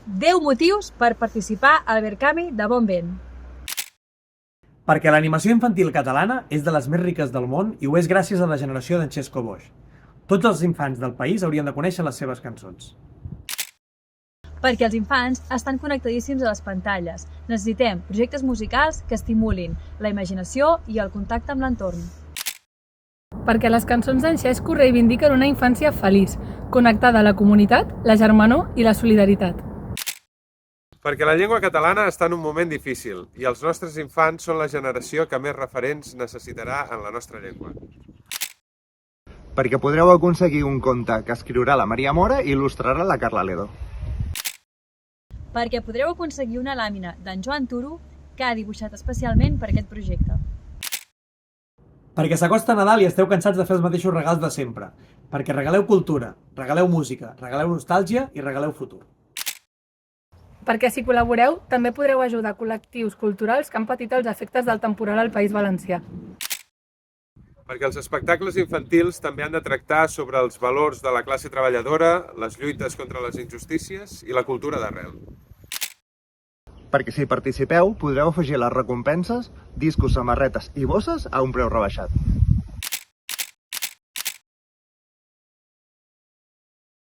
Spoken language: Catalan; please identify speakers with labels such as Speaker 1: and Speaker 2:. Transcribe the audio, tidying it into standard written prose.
Speaker 1: 10 motius per participar al Verkami de bon vent.
Speaker 2: Perquè l'animació infantil catalana és de les més riques del món i ho és gràcies a la generació d'en Xesco Boix. Tots els infants del país haurien de conèixer les seves cançons.
Speaker 1: Perquè els infants estan connectadíssims a les pantalles. Necessitem projectes musicals que estimulin la imaginació i el contacte amb l'entorn.
Speaker 3: Perquè les cançons d'en Xesco reivindiquen una infància feliç, connectada a la comunitat, la germanor i la solidaritat.
Speaker 4: Perquè la llengua catalana està en un moment difícil i els nostres infants són la generació que més referents necessitarà en la nostra llengua.
Speaker 5: Perquè podreu aconseguir un conte que escriurà la Maria Mora i il·lustrarà la Carla Ledo.
Speaker 1: Perquè podreu aconseguir una làmina d'en Joan Turo que ha dibuixat especialment per aquest projecte.
Speaker 2: Perquè s'acosta Nadal i esteu cansats de fer els mateixos regals de sempre. Perquè regaleu cultura, regaleu música, regaleu nostàlgia i regaleu futur.
Speaker 3: Perquè si col·laboreu, també podreu ajudar col·lectius culturals que han patit els efectes del temporal al País Valencià.
Speaker 4: Perquè els espectacles infantils també han de tractar sobre els valors de la classe treballadora, les lluites contra les injustícies i la cultura d'arrel.
Speaker 5: Perquè si participeu, podreu afegir les recompenses, discos, samarretes i bosses a un preu rebaixat.